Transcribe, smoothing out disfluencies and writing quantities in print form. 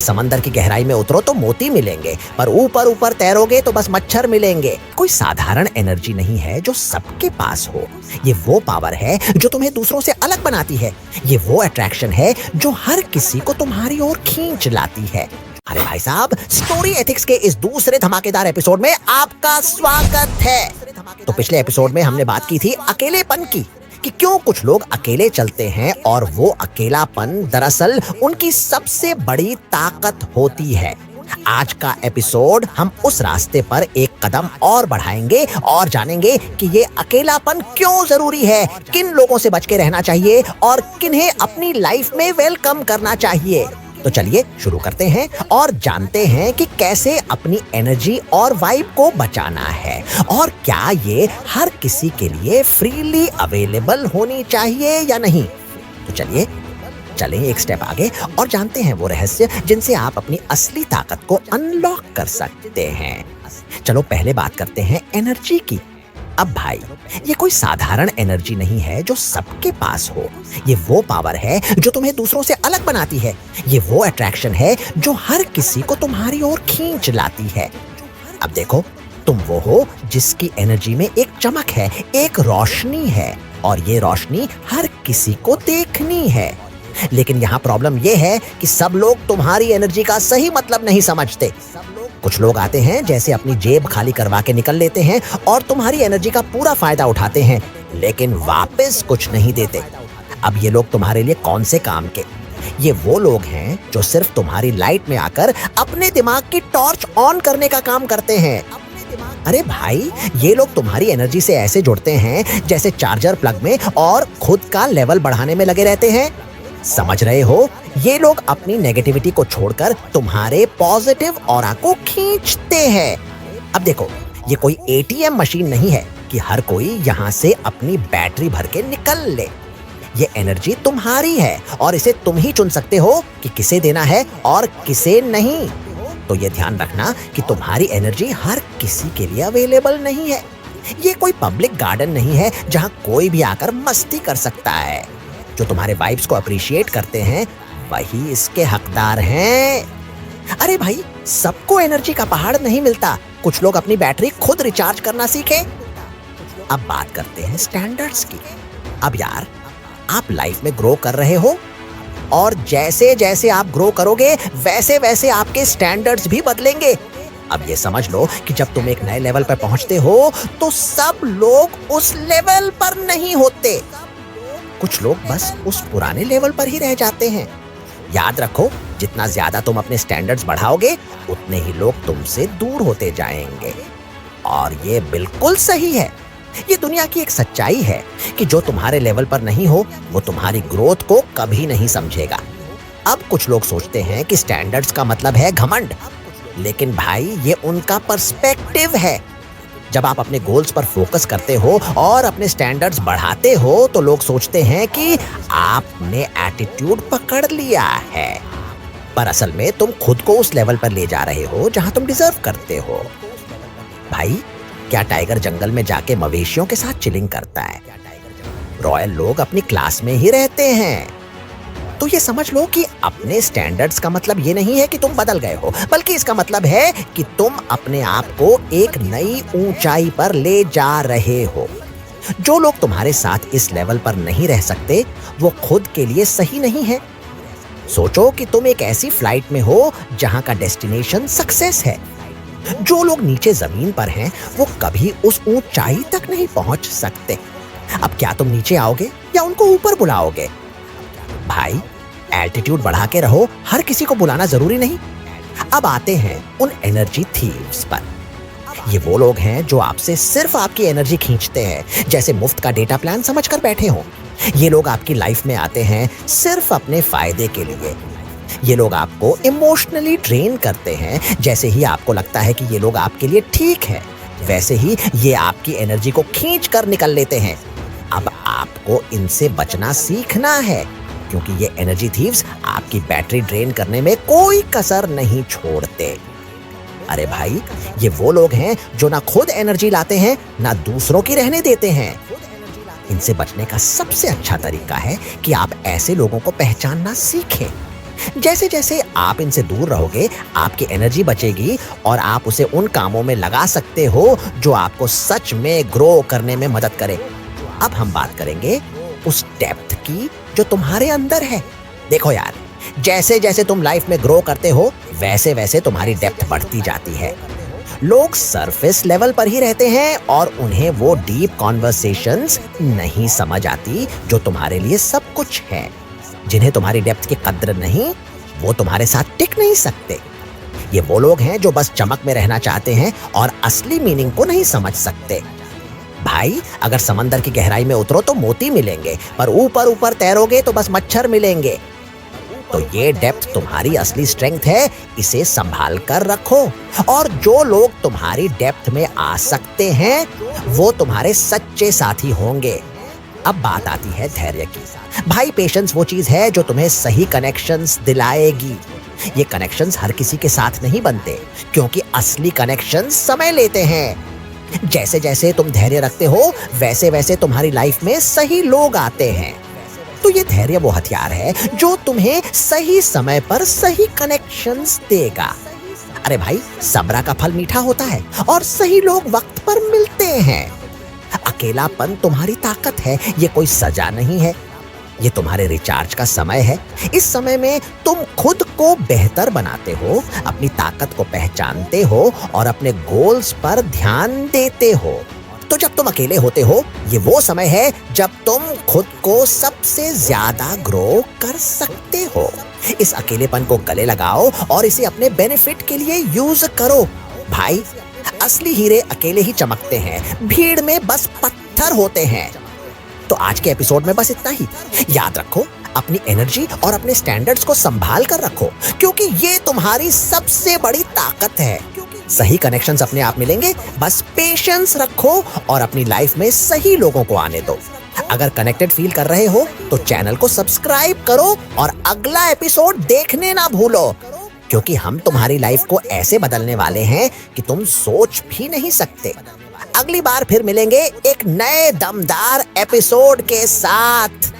समंदर की गहराई में उतरो तो मोती मिलेंगे, पर ऊपर ऊपर तैरोगे तो बस मच्छर मिलेंगे। कोई साधारण एनर्जी नहीं है जो सबके पास हो। ये वो पावर है जो तुम्हें दूसरों से अलग बनाती है। ये वो अट्रैक्शन है जो हर किसी को तुम्हारी ओर खींच लाती है। अरे भाई साहब, स्टोरी एथिक्स के इस दूसरे धमाकेदार एपिसोड में आपका स्वागत है। तो पिछले एपिसोड में हमने बात की थी अकेलेपन की, कि क्यों कुछ लोग अकेले चलते हैं और वो अकेलापन दरअसल उनकी सबसे बड़ी ताकत होती है। आज का एपिसोड हम उस रास्ते पर एक कदम और बढ़ाएंगे और जानेंगे कि ये अकेलापन क्यों जरूरी है, किन लोगों से बच के रहना चाहिए और किन्हें अपनी लाइफ में वेलकम करना चाहिए। तो चलिए शुरू करते हैं और जानते हैं कि कैसे अपनी एनर्जी और वाइब को बचाना है और क्या ये हर किसी के लिए फ्रीली अवेलेबल होनी चाहिए या नहीं। तो चलिए चलें एक स्टेप आगे और जानते हैं वो रहस्य जिनसे आप अपनी असली ताकत को अनलॉक कर सकते हैं। चलो पहले बात करते हैं एनर्जी की। अब भाई, ये कोई साधारण एनर्जी नहीं है जो सबके पास हो। ये वो पावर है जो तुम्हें दूसरों से अलग बनाती है। ये वो अट्रैक्शन है जो हर किसी को तुम्हारी ओर खींच लाती है। अब देखो, तुम वो हो जिसकी एनर्जी में एक चमक है, एक रोशनी है, और ये रोशनी हर किसी को देखनी है। लेकिन यहाँ प्रॉब्लम ये है कि सब लोग तुम्हारी एनर्जी का सही मतलब नहीं समझते। कुछ लोग आते हैं, जैसे अपनी जेब खाली करवा के निकल लेते हैं और तुम्हारी एनर्जी का पूरा फायदा उठाते हैं, लेकिन वापस कुछ नहीं देते। अब ये लोग तुम्हारे लिए कौन से काम के? ये वो लोग हैं जो सिर्फ तुम्हारी लाइट में आकर अपने दिमाग की टॉर्च ऑन करने का काम करते हैं। अरे भाई, ये लोग तुम्हारी एनर्जी से ऐसे जुड़ते हैं जैसे चार्जर प्लग में और खुद का लेवल बढ़ाने में लगे रहते हैं। समझ रहे हो? ये लोग अपनी नेगेटिविटी को छोड़कर तुम्हारे पॉजिटिव ऑरा को खींचते हैं। अब देखो, ये कोई एटीएम मशीन नहीं है कि हर कोई यहाँ से अपनी बैटरी भर के निकल ले। ये एनर्जी तुम्हारी है और इसे तुम ही चुन सकते हो कि किसे देना है और किसे नहीं। तो ये ध्यान रखना कि तुम्हारी एनर्जी हर किसी के लिए अवेलेबल नहीं है। ये कोई पब्लिक गार्डन नहीं है जहाँ कोई भी आकर मस्ती कर सकता है। जो तुम्हारे वाइब्स को अप्रिशिएट करते हैं वही इसके हकदार हैं। अरे भाई, सबको एनर्जी का पहाड़ नहीं मिलता। कुछ लोग अपनी बैटरी खुद रिचार्ज करना सीखे। अब बात करते हैं स्टैंडर्ड्स की। अब यार, आप लाइफ में ग्रो कर रहे हो और जैसे जैसे आप ग्रो करोगे वैसे वैसे आपके स्टैंडर्ड्स भी बदलेंगे। अब ये समझ लो कि जब तुम एक नए लेवल पर पहुंचते हो तो सब लोग उस लेवल पर नहीं होते। कुछ लोग बस उस पुराने लेवल पर ही रह जाते हैं। याद रखो, जितना ज्यादा तुम अपने स्टैंडर्ड्स बढ़ाओगे उतने ही लोग तुमसे दूर होते जाएंगे। और ये बिल्कुल सही है। ये दुनिया की एक सच्चाई है कि जो तुम्हारे लेवल पर नहीं हो वो तुम्हारी ग्रोथ को कभी नहीं समझेगा। अब कुछ लोग सोचते हैं कि स्टैंडर्ड्स का मतलब है घमंड, लेकिन भाई ये उनका पर्सपेक्टिव है। जब आप अपने गोल्स पर फोकस करते हो और अपने स्टैंडर्ड्स बढ़ाते हो तो लोग सोचते हैं कि आपने एटीट्यूड पकड़ लिया है, पर असल में तुम खुद को उस लेवल पर ले जा रहे हो जहां तुम डिजर्व करते हो। भाई, क्या टाइगर जंगल में जाके मवेशियों के साथ चिलिंग करता है? रॉयल लोग अपनी क्लास में ही रहते हैं। तो ये समझ लो कि अपने स्टैंडर्ड्स का मतलब ये नहीं है कि तुम बदल गए हो, बल्कि इसका मतलब है कि तुम अपने आप को एक नई ऊंचाई पर ले जा रहे हो। जो लोग तुम्हारे साथ इस लेवल पर नहीं रह सकते वो खुद के लिए सही नहीं है। सोचो कि तुम एक ऐसी फ्लाइट में हो जहां का डेस्टिनेशन सक्सेस है। जो लोग नीचे जमीन पर हैं वो कभी उस ऊंचाई तक नहीं पहुंच सकते। अब क्या तुम नीचे आओगे या उनको ऊपर बुलाओगे? भाई, एल्टीट्यूड बढ़ा के रहो, हर किसी को बुलाना जरूरी नहीं। अब आते हैं उन एनर्जी थीव्स पर। ये वो लोग हैं जो आपसे सिर्फ आपकी एनर्जी खींचते हैं, जैसे मुफ्त का डेटा प्लान समझकर बैठे हो। ये लोग आपकी लाइफ में आते हैं सिर्फ अपने फायदे के लिए। ये लोग आपको इमोशनली ड्रेन करते हैं। जैसे ही आपको लगता है कि ये लोग आपके लिए ठीक है, वैसे ही ये आपकी एनर्जी को खींच कर निकल लेते हैं। अब आपको इनसे बचना सीखना है, क्योंकि ये एनर्जी थीव्स आपकी बैटरी ड्रेन करने में कोई कसर नहीं छोड़ते। अरे भाई, ये वो लोग हैं जो ना खुद एनर्जी लाते हैं ना दूसरों की रहने देते हैं। इनसे बचने का सबसे अच्छा तरीका है कि आप ऐसे लोगों को पहचानना सीखें। जैसे जैसे आप इनसे दूर रहोगे, आपकी एनर्जी बचेगी और आप उसे उन कामों में लगा सकते हो जो आपको सच में ग्रो करने में मदद करे। अब हम बात करेंगे उस डेप्थ की जो तुम्हारे अंदर है। देखो यार, जैसे जैसे तुम लाइफ में ग्रो करते हो, वैसे वैसे तुम्हारी डेप्थ बढ़ती जाती है। लोग सरफेस लेवल पर ही रहते हैं और उन्हें वो डीप कॉन्वर्सेशंस नहीं समझ आती जो तुम्हारे लिए सब कुछ है। जिन्हें तुम्हारी डेप्थ की कद्र नहीं, वो तुम्हारे साथ टिक नहीं सकते। ये वो लोग हैं जो बस चमक में रहना चाहते हैं और असली मीनिंग को नहीं समझ सकते। भाई, अगर समंदर की गहराई में उतरो तो मोती मिलेंगे, पर ऊपर ऊपर तैरोगे तो बस मच्छर मिलेंगे। तो ये डेप्थ तुम्हारी असली स्ट्रेंथ है, इसे संभाल कर रखो। और जो लोग तुम्हारी डेप्थ में आ सकते हैं, वो तुम्हारे सच्चे साथी होंगे। अब बात आती है धैर्य की। भाई, पेशेंस वो चीज है जो तुम्हें सही कनेक्शंस दिलाएगी। ये कनेक्शंस हर किसी के साथ नहीं बनते, क्योंकि असली कनेक्शंस समय लेते हैं। जैसे जैसे तुम धैर्य रखते हो, वैसे वैसे तुम्हारी लाइफ में सही लोग आते हैं। तो ये धैर्य वो हथियार है जो तुम्हें सही समय पर सही कनेक्शंस देगा। अरे भाई, सब्र का फल मीठा होता है और सही लोग वक्त पर मिलते हैं। अकेलापन तुम्हारी ताकत है, ये कोई सजा नहीं है। ये तुम्हारे रिचार्ज का समय है। इस समय में तुम खुद को बेहतर बनाते हो, अपनी ताकत को पहचानते हो और अपने गोल्स पर ध्यान देते हो। तो जब तुम अकेले होते हो, ये वो समय है जब तुम खुद को सबसे ज्यादा ग्रो कर सकते हो। इस अकेलेपन को गले लगाओ और इसे अपने बेनिफिट के लिए यूज करो। भाई, असली हीरे अकेले ही चमकते हैं, भीड़ में बस पत्थर होते हैं। तो आज के एपिसोड में बस इतना ही। याद रखो, अपनी एनर्जी और अपने स्टैंडर्ड्स को संभाल कर रखो, क्योंकि ये तुम्हारी सबसे बड़ी ताकत है। सही कनेक्शंस अपने आप मिलेंगे, बस पेशेंस रखो और अपनी लाइफ में सही लोगों को आने दो। अगर कनेक्टेड फील कर रहे हो तो चैनल को सब्सक्राइब करो और अगला एपिसोड देखने ना भूलो, क्योंकि हम तुम्हारी लाइफ को ऐसे बदलने वाले हैं कि तुम सोच भी नहीं सकते। अगली बार फिर मिलेंगे एक नए दमदार एपिसोड के साथ।